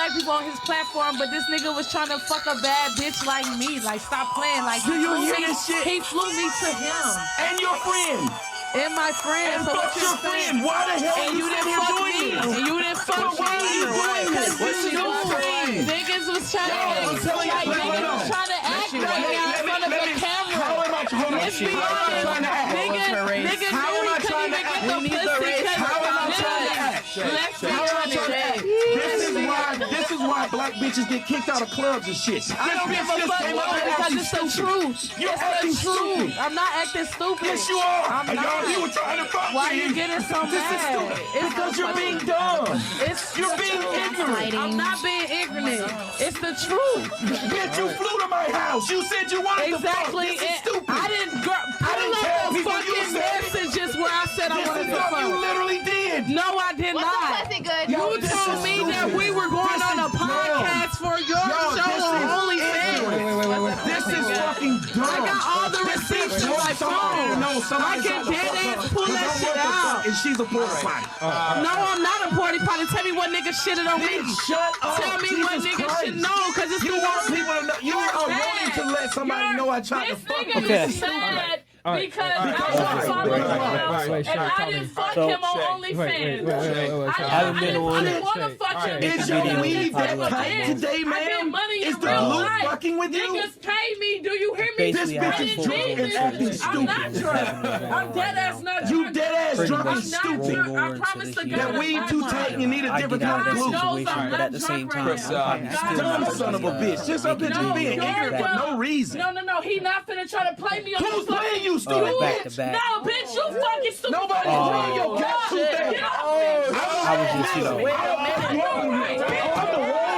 black people on his platform, but this nigga was trying to fuck a bad bitch like me. Like, stop playing. Like, do you hear this shit? He flew me to him. And your friend. And my friend. And so fuck your friend. Why the hell and are you didn't here fuck doing me. this? And you didn't fuck So me. why are you doing this? What you doing? Niggas was trying Yo, I'm telling you, like, niggas was trying to act right now in front of the camera. How am I trying to act? Nigga, How am I trying to act? We need the race. How am I trying to act? How am I trying to act? This is why black bitches get kicked out of clubs and shit. I don't give a fuck because it's the truth. You're It's acting the truth. stupid. I'm not acting stupid. Yes, you are. I'm not. You were trying to fuck Why me. you getting so This is mad? stupid. It's Because you're being dumb. You're being ignorant. I'm not being ignorant. It's the truth. Bitch, you flew to my house. You said you wanted Exactly. to fuck. This is stupid. I didn't tell put people fucking you said it. messages where I said I wanted to fuck. You literally did. No, I did What's not. up, Pussy Good? You this told is me stupid. that we were going on a This is dumb. podcast for your show this on is OnlyFans. ignorant. This is fucking dumb. I got all the receipts in my phone. I can dead ass pull that shit out. And she's a porta potty. No, I'm not a porty potty. Tell me what nigga shitted on me. Shut up. Tell me what Jesus nigga Christ. should know, cause it's You the want worst. people to know. You are wanting to let somebody know I tried to This fuck nigga you. is mad because I was following him and I didn't fuck him on OnlyFans. Haven't been on I it. didn't want to fuck him. Is your weed that tight today, I get ma'am? money in Is the real glue life. fucking with you? Niggas pay me. Do you hear me? This Basically, bitch I is didn't drunk need and this. acting I'm not stupid. drunk. I'm dead ass not You drunk. dead ass Pretty drunk and much I'm not stupid. drunk. roll I into promise this to year. God. That weed too tight and you need a I different get out kind of of that glue. situation, but at the same time, Chris, I'm still Dumb not son of a bitch. This up bitch is being ignorant for no reason. No. He not finna try to play me on Who's the playing you, stupid back to bitch? back. No, bitch, you fucking stupid. Nobody is playing your cat too Get bad. off I was just, you know,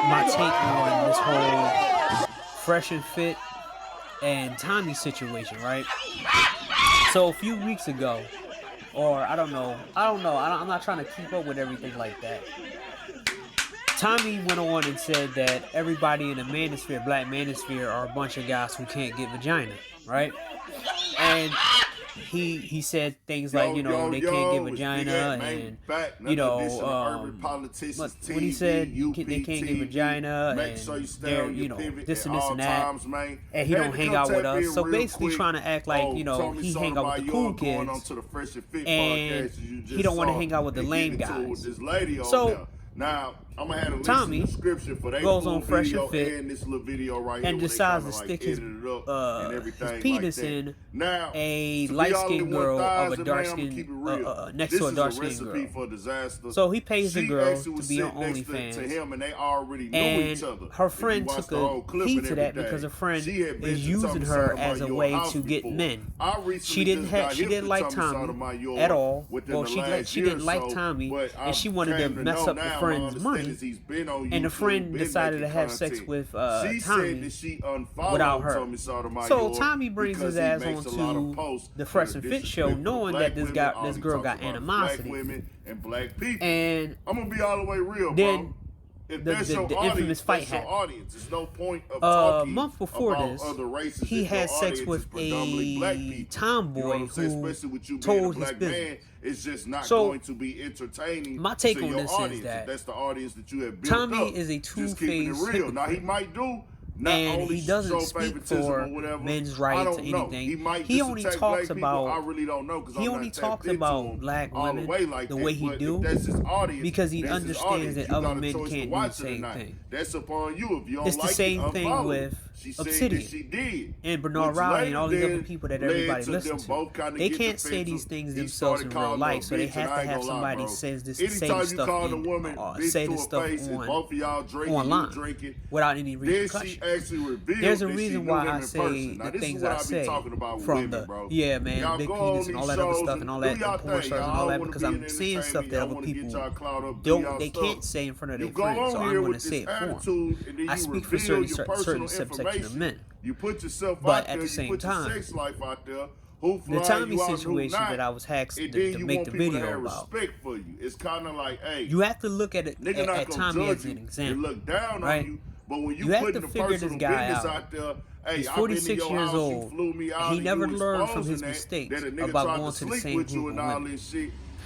my take on this whole Fresh and Fit and Tommy situation, right? So a few weeks ago, or I don't know, I'm not trying to keep up with everything like that. Tommy went on and said that everybody in the manosphere, black manosphere, are a bunch of guys who can't get vagina, right? And he said things like, you know, they can't get vagina, and you know, when he said they can't get vagina, and they're, you know, this and this and that, and he don't hang out with us. So basically trying to act like, you know, he hang out with the cool kids, and he don't want to hang out with the lame guys. So now, I'm gonna have a Tommy description for that goes little on Fresh video and Fit and this little video right and here where they decides kinda, to like, stick his edited it up and everything penis like that. in Now, a to be light-skinned all in girl of a 1000, dark man, I'ma skin keep it real. next This to a is dark-skinned recipe girl. for disaster. So he pays the She girl actually was to be on sitting next to OnlyFans. him, and they already knew And each other. her If you friend watch took the whole a clip heed and to that everything, because her friend she had been is to using Tommy her Sotomayor as a way house to get before. men. I recently She didn't just got she hip didn't to like Tommy Tommy Sotomayor at all. within Well, the she last didn't year like or so, Tommy, but and she wanted to came to mess know up the now, friend's my money. understanding is he's been on And the YouTube, friend been decided to making have sex content. with She Tommy said that she unfollowed without her. Tommy Sotomayor So Tommy brings because his he ass makes a lot of onto posts the Fresh that and are Fit show, disrespectful to knowing black that this women. this He girl talks got about animosity. Black women and black people. And I'm gonna be all the way real, then bro. If the- that's the- your the audience, infamous fight that's your happened. audience. There's no point of a talking month before about this, other races he if your had sex audience is with predominantly black a people. tomboy You know what I'm saying? who Especially with you being told a his black business. man, it's just not So, going to be entertaining. my take to on your this is audience. that If that's the audience that you have built Tommy up. is a Just keeping it two-faced real. Now he hypocrite. might do. Not And only he doesn't show speak favoritism for or whatever. men's I rights don't or know. anything. He might He just only attack talks black people. about- I really don't know because he I'm only not talks tapped into about him black all the women way like the that. way he But do, if that's his audience, because he that's his understands audience. that You other got a men choice to can't do watch the it or same not. thing. That's upon you. If you don't It's the like same it, thing unfollow. with She said Obsidian that she did. and Bernard Which Riley and all these later other people that led everybody to listens them to. both kinda They get can't say defensive. these things He themselves started in real calling life, her so they bitch, have and I to ain't have gonna lie, somebody bro. says this Anytime same you stuff call the in, woman or bitch say to this her stuff face and both of y'all drinking, online you drinking, without any then she repercussion. actually revealed There's a that she reason knew why him I in say person. Now, the this is things what I be say talking about with from women, the bro. yeah man, Y'all big go penis on and all these that other shows stuff and all do that, y'all and porn thing. stars and Y'all all that, wanna because be I'm in seeing stuff entertainment, that y'all other wanna get people y'all clout up, do don't, y'all they stuff. can't say in front of You their go friends, on so here I'm going to with say this it for them. attitude, and then I you speak for reveal certain your certain personal subsection of information. men. You put yourself But out at there, the you same put time, your sex life out there. Who The fly Tommy you out, who situation not, that I was asked and to then you make want the people to video have about. respect for you. It's kind of like, hey, You have to look at it nigga not at gonna Tommy judge as an you. example. They look down right? on you, but when you You have put to the figure this personal guy business out. there, hey, He's I've been to 46 your years house, old. you flew me out, He and never you learned from exposing his that, mistakes that a nigga about tried going to to the sleep same with you group and of all women. this shit.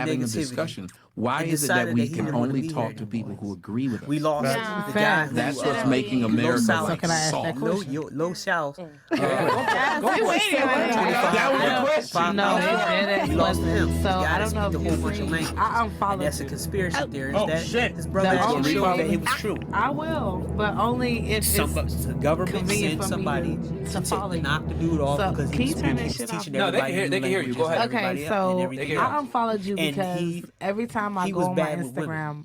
having a negativity discussion. Why and is it that decided we that he can didn't wanna only be here talk to people anymore. who agree with us? We lost Yeah. the guy who That's what's making America South. like Can I ask that soft. question? Low South. That was the question. No, it didn't. We lost him. So You I gotta don't know speak if the whole you bunch of see. language. I And unfollowed that's a you. conspiracy theory. Oh, that shit. his brother The actually only- showed that it was true. I will, but only if Somebody, it's the government convenient sent for me somebody to follow you. knock the dude off So, because can he you was, turn he that was shit teaching off? No, they can everybody hear- new they can hear you. languages Go ahead. and everybody Okay, else and so everything hear I else. unfollowed you And because he- every time I he go was on my bad with women. Instagram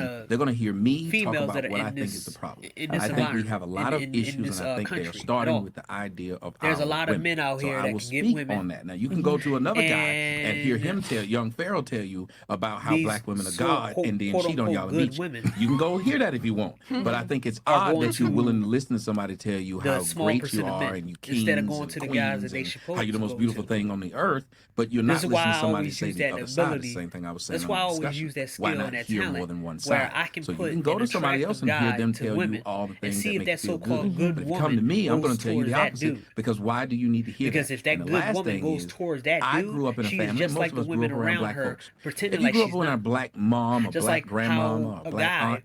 amount of they're going to hear me talk females about that are what in I think this- is the problem. in And this I think we environment, have a lot of in issues, this, and I think they're country at starting all. with the idea of There's a our lot of women. men out So here I that will can get speak women. on that. Now you can go to another guy and hear him And tell young Pharaoh tell you about how these black women are so- God quote- and then quote cheat on unquote y'all and good beat you. women You can go hear that if you want, but I think it's are odd going that you're to willing to listen to somebody tell you the how small great percent you of are men, and you kings instead of going and to the guys queens that they and supposed how you're the to most go beautiful to. thing on the earth, but you're This not is why listening to I somebody always say use the that other side of the ability. same thing I was saying That's on why I the always discussion. use that Why skill not and that hear talent more than one where side? I can So you put can go an to somebody else and hear attractive them guy to tell you women all the and things see that if make that you feel so-called good. good But if you come to woman me, I'm going goes to tell you towards the that opposite. dude. Because why do you need to hear Because that? if that And the good last woman thing goes is, towards that I dude, grew up in a she's family. just Most like of the us grew women up around around black her, folks. pretending If you like grew she's up around a not. black mom, a Just black like grandmama, how a a black guy aunt,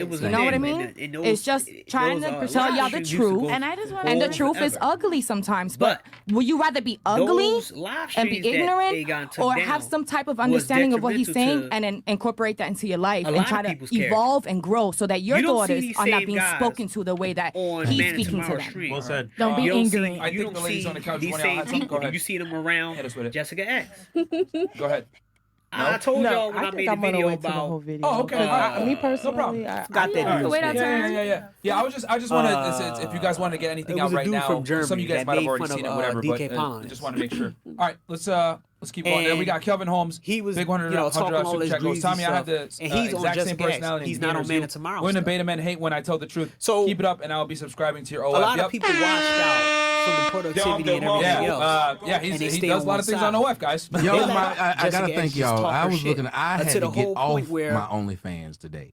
it was You a know what I thing, mean? and it's just trying to tell y'all the live streams used to truth. go And I just want And the to truth is ugly sometimes. But will you rather be ugly those live and be streams that they got ignorant, took or down have some type of was understanding of what he's detrimental saying to and then incorporate that into your life a and lot try of to people's character. evolve and grow so that your You don't see daughters these are not same being guys spoken to the way that on he's Man of speaking to Tomorrow them. Street. Well said. Don't be You don't see- ignorant. I you think don't the ladies see on the couch these want to same have something. Go people. ahead. You see them around Hit us with it. Jessica X. Go ahead. I told No, y'all when I I made think the I'm gonna video wait till the whole about. video. Oh, okay. 'Cause me No personally, problem. I Got that I- dude. Wait, our turn. Yeah. I just wanted if you guys want to get anything It out was a right dude now. from Germany Some of you guys that might have made already fun seen of, it, whatever. DK But Polon. just want to make sure. All right, let's keep going. Then we got Kelvin Holmes. He was, big 100 talking all this check goes. greasy Tommy, I have stuff, the and he's on exact same Jessica X. personality. He's and not behavior on as Man you. of Tomorrow Women and stuff. beta men hate when I tell the truth. So keep it up, and I'll be subscribing to your OF. A lot Yep. of people washed out from the productivity and everything else. He and they does stay a on lot of one things on side. OF, guys. Yo, They let I gotta Jessica thank X just y'all. talk I her was shit looking. I had until to the get whole off point where- my OnlyFans today.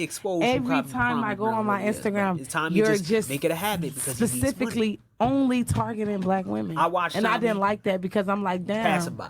expose every time I go on my Instagram, you're just make it a habit because he needs money. specifically only targeting black women. I watched and I Tommy didn't like that because I'm like, damn. passing by.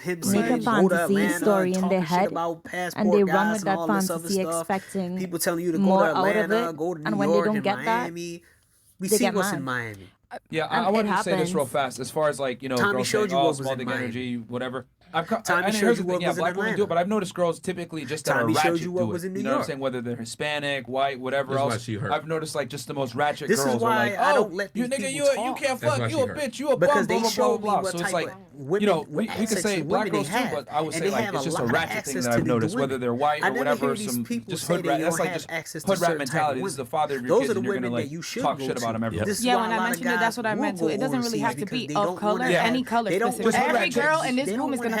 him Make saying a go to fantasy Atlanta story and in talking their shit head, about passport and they run guys with and that all this other fantasy, stuff. expecting People telling you to go more to out of Atlanta, it, go to New and when they York don't and get that, Miami. We they see get what's mad. in Miami. Yeah, And I it wanted to say this real happens. fast. As far as like, you know, Tommy girls showed saying, you oh, what was small in dick Miami. energy, whatever. Tommy Here's showed the you what thing, yeah, was in black women do Atlanta. it, but I've noticed girls typically just that Tommy are showed ratchet you what do was it. in New You know what I'm York. saying? Whether they're Hispanic, white, whatever This is why else. she hurt. I've noticed like just the most ratchet This is girls are why like, I oh, don't let you these nigga, people you talk. can't That's fuck, why you she a hurt. bitch, you a Because bum, they blah, blah, show me blah, blah. what So it's type like, of women, you know, what we could access say to black women girls they too, have. but I would And say they like have it's a just a lot of ratchet thing access that to I've these noticed, women. whether they're white I or never whatever, hear these some people just say hood they rat. don't That's like have just access to hood rat certain type of mentality. This is women. the father of your Those kids, are the and you're women gonna that like you should talk go shit about to. them everywhere. This is Yeah, why when a I lot of mentioned it, guys that's what I won't meant go too. It doesn't really overseas have to because be they of don't color, wanna have- any color they don't specific. wanna have Every girl access. in this They don't room is wanna gonna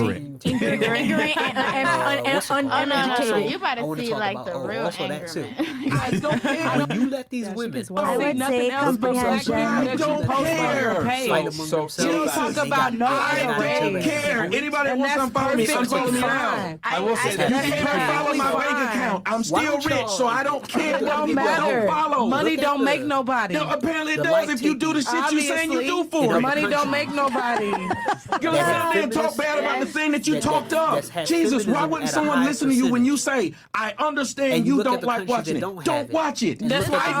ignorant. Ignorant and uneducated. You better see like the real When you let these women I would say comprehension. I don't care. You talk about no I don't care. Anybody that wants to follow me, unfollow me now. I will say You that. can't follow my bank account. I'm still rich, so I don't care. It don't Don't matter. follow. Money don't make nobody. No, apparently it does if you do the shit you saying you do for it. Money don't make nobody. You sit there and talk bad about the thing that you talked up. Jesus, why wouldn't someone listen to you when you say, I understand you don't like watching it? Don't watch it. I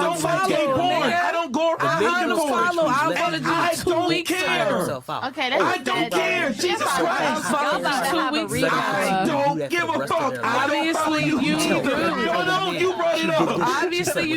don't like gay porn. I don't go around looking for it. I'm gonna do I 2 don't weeks. care. Okay, that's I don't care. Jesus Christ. I'm 2 weeks. I don't give a fuck. I don't follow Obviously, you you either. do. No, you brought it up. Obviously, you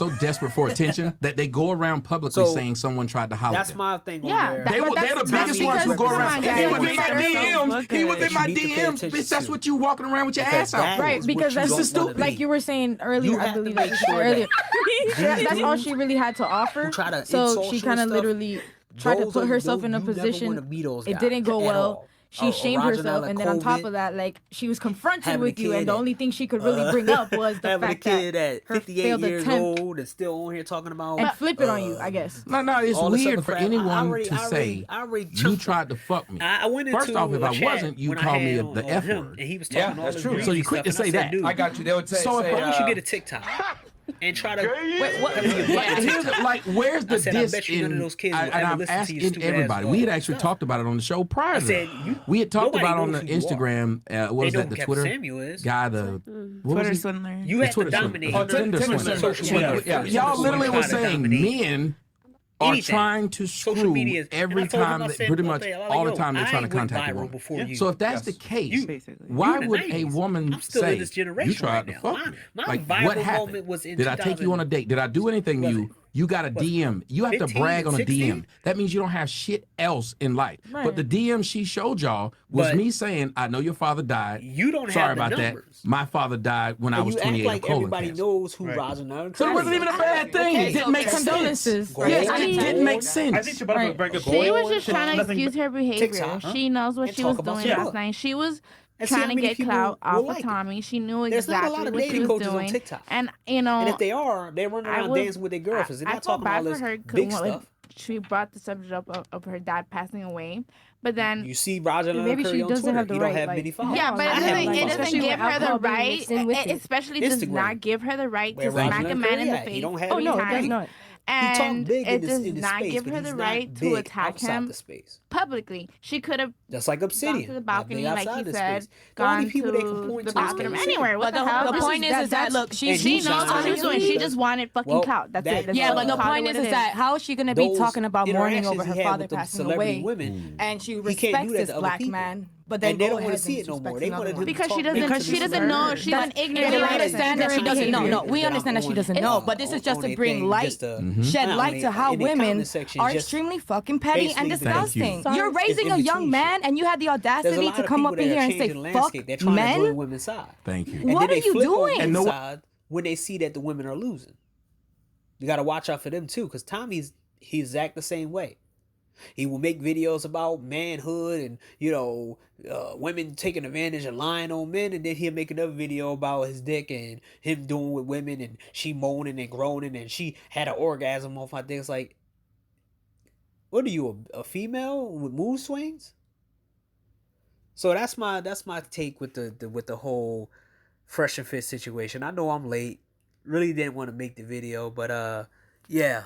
so desperate for attention that they go around publicly saying someone tried to holler at them. That's my thing. Yeah, They're the biggest ones who go around. He was in my DMs. He was in my DMs. Bitch, that's what you walking around with your ass out. Right, because that's stupid. like you were saying earlier. I believe that you said earlier. That's all she really had to offer. So she kind of literally tried to put herself in a position. It didn't go well. She shamed herself, and then on top of that, like she was confronted with you, and the only thing she could really bring up was the having fact a kid that at her 58 failed years attempt old and still on here talking about and flip it on you, I guess. No, it's all this weird other for crap. anyone I to say you tried to fuck me. I went into First off, if a I chat wasn't, you when I call me had the on F him, word. and he was Yeah, talking all that's this true. crazy So you quick stuff, to and I say said, that. dude, I got you. They would say, So if why don't you get a TikTok and try to where's the I said, I diss bet you none of in? those kids will And ever I'm listen to asking your stupid ass everybody. We had vulgar actually stuff. talked about it on the show prior to said, that. We had talked nobody about on knows the who you are. Instagram. What was They know that? The who Captain Twitter Samuel is. guy. The what Twitter was he? swindler. You The had to Twitter dominate. swindler. Tinder swindler. Social media. Yeah, y'all literally was saying men are Anything. trying to Social screw media is- every and I told him, time, I that said, pretty one much day, I was all like, the time yo, they're trying to I went contact a viral woman. before you. So if that's the case, why You in the would a 90s. woman I'm still in say this generation you tried right to now. fuck me? My Like viral what moment happened? was in Did I take you on a date? Did I do anything to you? You got a DM. You have to 15, brag on a 16? DM. That means you don't have shit else in life. Right. But the DM she showed y'all was But me saying, "I know your father died. You don't Sorry have the about numbers. that. My father died when I And was you 28 act like of colon everybody cancer." knows who Roger Nunn So it wasn't even a bad thing. It didn't make sense. Condolences. Yes, I it mean, didn't make sense. I think she brought up a very good She point. was just trying to Nothing excuse her behavior. TikTok, huh? She knows what And she was talk about doing some last night. She was And see how trying to many get people clout will off like of it. Tommy. She knew There's not a exactly lot of what she dating was coaches on doing. TikTok. And you know, And if they are, they're running around dancing with their girlfriends. They're I not felt talking about bad all for this her 'cause big when stuff. she brought the subject up of her dad passing away, but then You see Roger Nunn Maybe Curry she on doesn't Twitter. have the he don't right, have like- many followers. yeah, but I have it many doesn't followers. give her the alcohol being right. mixed in with it. Especially does Instagram. not give her the right to Where Roger smack a Nunn man Curry in the at? He face. don't have Oh no, it any does not. He talked And big it in does this not space, give but her he's the not right to big attack outside him the space. publicly. She could have Just like gone Obsidian. to the not balcony, big like outside he this said, space. The only gone people they can to point the to is bathroom, Obsidian. anywhere. What But the hell? the point is that look, And she She you knows what shine. she's doing. She just wanted fucking Well, clout. That's that- it. That's Yeah, all. but the Call it point what is it that how is she gonna be Those talking about mourning over interactions her he had father with them passing celebrity away, women, and she he can't respects do that this to other black people. man, but then And they go don't ahead wanna and see it no more. disrespect They another wanted him one. to Because talk she big doesn't. to She this doesn't know. man. She's an ignorant. We person. understand that she doesn't know. No, we That understand that she I'm doesn't on- know. But this is just on to their bring thing, light, just to- shed not light on to it- how in the women comment section, are just extremely fucking petty and basically the- disgusting. Thank you. You're raising It's a in young between man, and you had the There's a audacity lot to of come people up in that here are and say, changing the "Fuck landscape. They're trying to join men." women's side. Thank you. And What then are they you flip on doing? men's And no- side when they see that the women are losing. You got to watch out for them too, because Tommy's he's act the same way. He will make videos about manhood and women taking advantage and lying on men, and then he'll make another video about his dick and him doing with women and she moaning and groaning and she had an orgasm off my dick. It's like, what are you, a female with mood swings? So that's my take with the whole Fresh and Fit situation. I know I'm late. Really didn't want to make the video, but yeah.